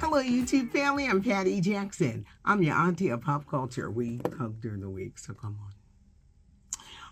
Hello, YouTube family. I'm Patty Jackson. I'm your auntie of pop culture. We hug during the week, so come on.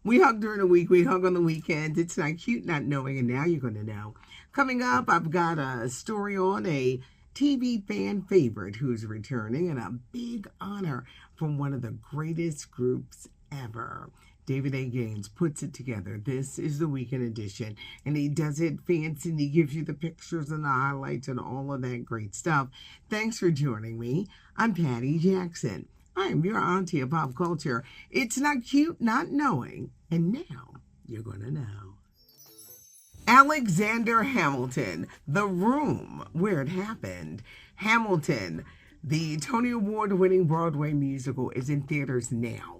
We hug during the week. We hug on the weekend. It's not cute not knowing, and now you're going to know. Coming up, I've got a story on a TV fan favorite who's returning and a big honor from one of the greatest groups ever. David A. Gaines puts it together. This is the weekend edition, and he does it fancy, and he gives you the pictures and the highlights and all of that great stuff. Thanks for joining me. I'm Patty Jackson. I am your auntie of pop culture. It's not cute not knowing, and now you're going to know. Alexander Hamilton, The Room, Where It Happened. Hamilton, the Tony Award-winning Broadway musical, is in theaters now.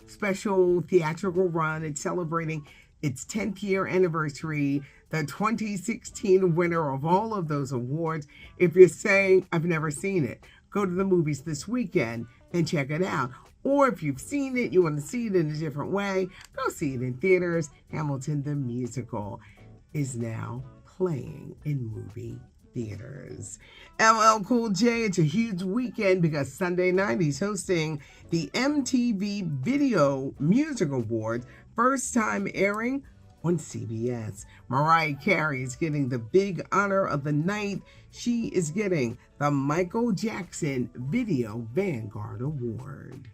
Special theatrical run. It's celebrating its 10th year anniversary, the 2016 winner of all of those awards. If you're saying, I've never seen it, go to the movies this weekend and check it out. Or if you've seen it, you want to see it in a different way, go see it in theaters. Hamilton the musical is now playing in movie theaters. LL Cool J, it's a huge weekend because Sunday night he's hosting the MTV Video Music Awards, first time airing on CBS. Mariah Carey is getting the big honor of the night. She is getting the Michael Jackson Video Vanguard Award.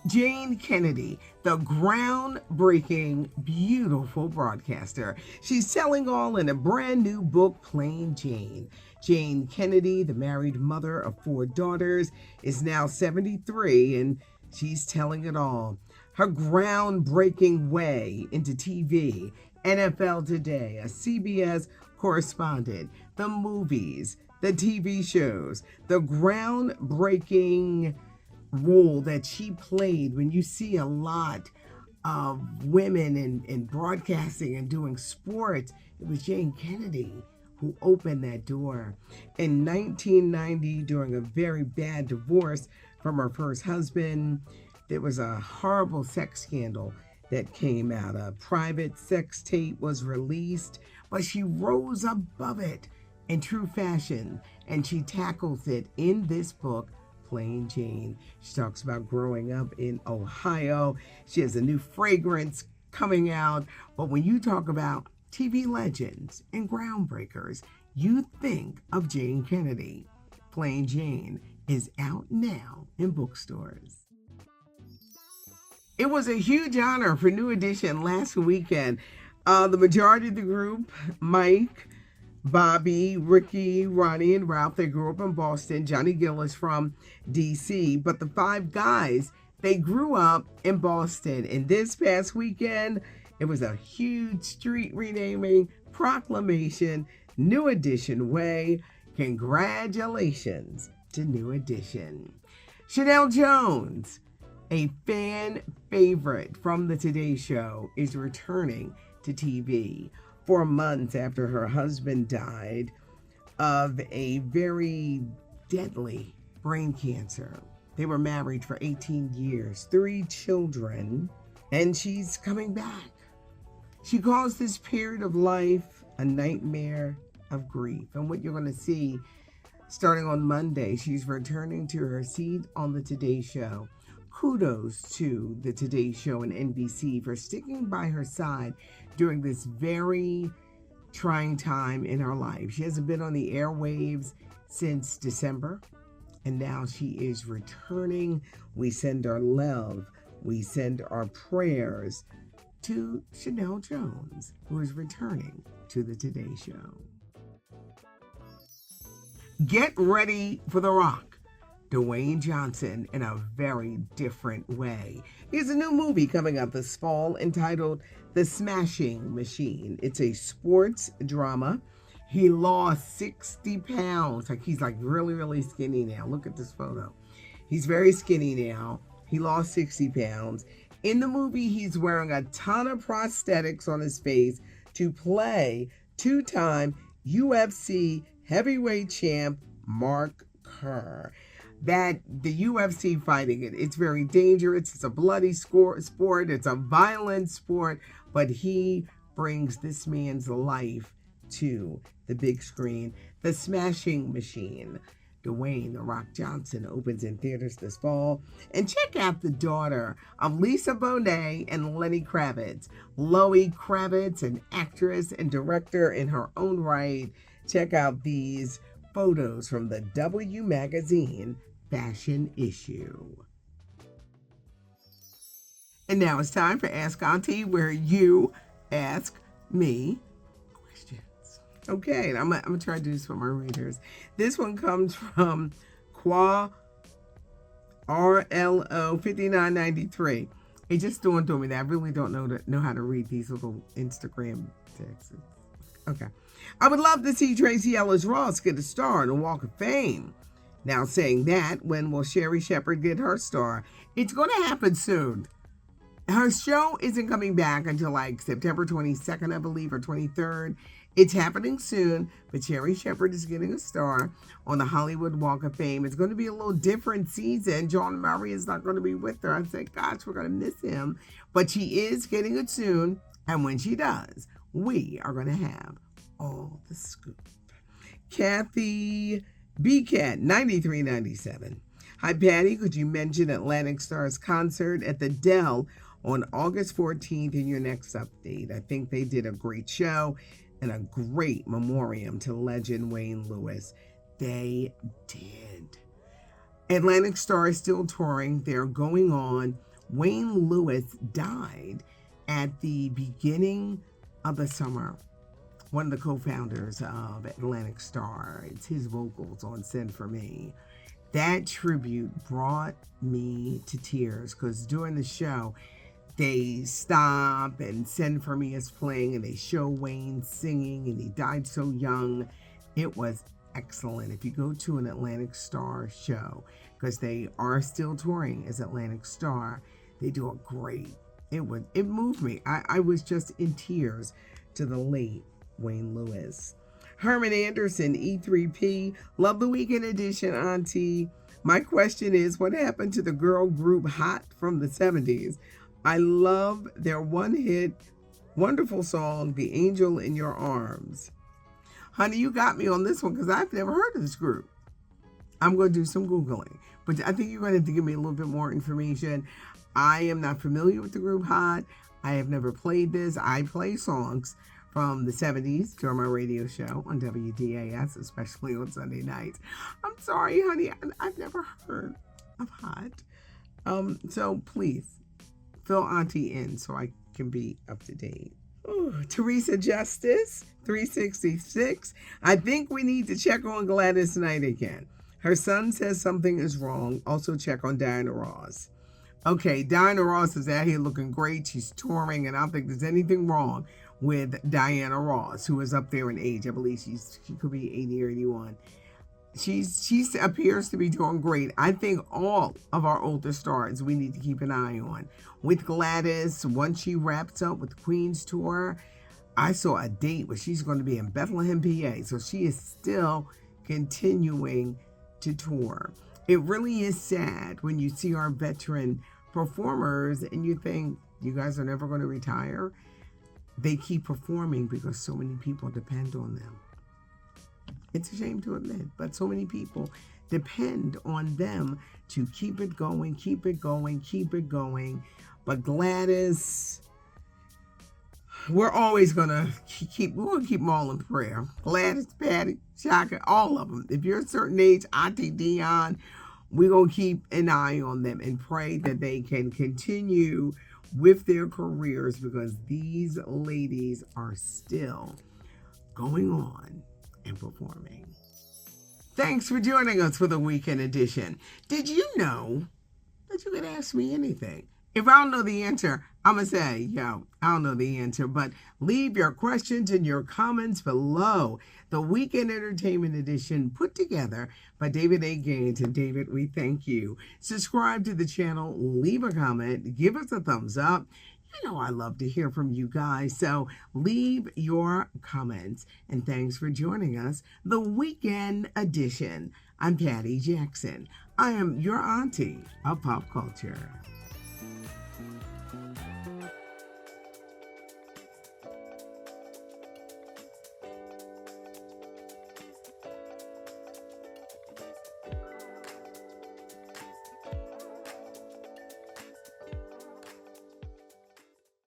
Jayne Kennedy, the groundbreaking, beautiful broadcaster. She's telling all in a brand new book, Plain Jane. Jayne Kennedy, the married mother of 4 daughters, is now 73, and she's telling it all. Her groundbreaking way into TV, NFL Today, a CBS correspondent, the movies, the TV shows, the groundbreaking role that she played. When you see a lot of women in broadcasting and doing sports, it was Jayne Kennedy who opened that door. In 1990, during a very bad divorce from her first husband, there was a horrible sex scandal that came out. A private sex tape was released, but she rose above it in true fashion, and she tackles it in this book, Plain Jane. She talks about growing up in Ohio. She has a new fragrance coming out. But when you talk about TV legends and groundbreakers, you think of Jayne Kennedy. Plain Jane is out now in bookstores. It was a huge honor for New Edition last weekend. The majority of the group, Mike, Bobby, Ricky, Ronnie, and Ralph, they grew up in Boston. Johnny Gill is from D.C., but the 5 guys, they grew up in Boston. And this past weekend, it was a huge street renaming proclamation, New Edition Way. Congratulations to New Edition. Sheinelle Jones, a fan favorite from the Today Show, is returning to TV 4 months after her husband died of a very deadly brain cancer. They were married for 18 years, 3 children, and she's coming back. She calls this period of life a nightmare of grief. And what you're going to see starting on Monday, she's returning to her seat on the Today Show. Kudos to the Today Show and NBC for sticking by her side during this very trying time in her life. She hasn't been on the airwaves since December, and now she is returning. We send our love, we send our prayers to Sheinelle Jones, who is returning to the Today Show. Get ready for The Rock, Dwayne Johnson, in a very different way. He has a new movie coming up this fall entitled The Smashing Machine. It's a sports drama. He lost 60 pounds. He's really, really skinny now. Look at this photo. He's very skinny now. He lost 60 pounds. In the movie, he's wearing a ton of prosthetics on his face to play 2-time UFC heavyweight champ Mark Kerr. That the UFC fighting, it's very dangerous. It's a bloody sport. It's a violent sport. But he brings this man's life to the big screen. The Smashing Machine, Dwayne "The Rock" Johnson, opens in theaters this fall. And check out The Daughter of Lisa Bonet and Lenny Kravitz. Zoë Kravitz, an actress and director in her own right. Check out these photos from the W Magazine fashion issue. And now it's time for Ask Auntie, where you ask me questions. Okay, and I'm gonna try to do this for my readers. This one comes from Qua RLO 5993. It just dawned on me that I really don't know how to read these little Instagram texts. Okay. I would love to see Tracy Ellis Ross get a star on the Walk of Fame. Now, saying that, when will Sherri Shepherd get her star? It's going to happen soon. Her show isn't coming back until like September 22nd, I believe, or 23rd. It's happening soon, but Sherri Shepherd is getting a star on the Hollywood Walk of Fame. It's going to be a little different season. John Murray is not going to be with her. I said, gosh, we're going to miss him. But she is getting it soon, and when she does, we are going to have all the scoop. Kathy BCat 9397. Hi, Patty. Could you mention Atlantic Star's concert at the Dell on August 14th in your next update? I think they did a great show and a great memoriam to legend Wayne Lewis. They did. Atlantic Star is still touring. They're going on. Wayne Lewis died at the beginning of the summer. One of the co-founders of Atlantic Star. It's his vocals on Send For Me. That tribute brought me to tears because during the show, they stop and Send For Me is playing and they show Wayne singing and he died so young. It was excellent. If you go to an Atlantic Star show, because they are still touring as Atlantic Star, they do a great. It moved me. I was just in tears to the late Wayne Lewis. Herman Anderson, E3P. Love the weekend edition, Auntie. My question is, what happened to the girl group Hot from the 70s? I love their one-hit, wonderful song, The Angel in Your Arms. Honey, you got me on this one because I've never heard of this group. I'm going to do some Googling. But I think you're going to have to give me a little bit more information. I am not familiar with the group Hot. I have never played this. I play songs from the 70s during my radio show on WDAS, especially on Sunday nights. I'm sorry, honey. I've never heard of Hot. So please, fill Auntie in so I can be up to date. Ooh, Teresa Justice, 366. I think we need to check on Gladys Knight again. Her son says something is wrong. Also check on Diana Ross. Okay, Diana Ross is out here looking great. She's touring, and I don't think there's anything wrong with Diana Ross, who is up there in age. I believe she could be 80 or 81. She appears to be doing great. I think all of our older stars we need to keep an eye on. With Gladys, once she wraps up with Queen's Tour, I saw a date where she's going to be in Bethlehem, PA. So she is still continuing to tour. It really is sad when you see our veteran performers and you think, you guys are never going to retire. They keep performing because so many people depend on them. It's a shame to admit, but so many people depend on them to keep it going, keep it going, keep it going. But Gladys, we're always going to keep them all in prayer. Gladys, Patty, Shaka, all of them. If you're a certain age, Auntie Dion, we're going to keep an eye on them and pray that they can continue with their careers because these ladies are still going on and performing. Thanks for joining us for the weekend edition. Did you know that you could ask me anything? If I don't know the answer, I'm going to say, I don't know the answer, but leave your questions and your comments below. The Weekend Entertainment Edition put together by David A. Gaines. And David, we thank you. Subscribe to the channel, leave a comment, give us a thumbs up. You know I love to hear from you guys, so leave your comments. And thanks for joining us, the Weekend Edition. I'm Patty Jackson. I am your auntie of pop culture.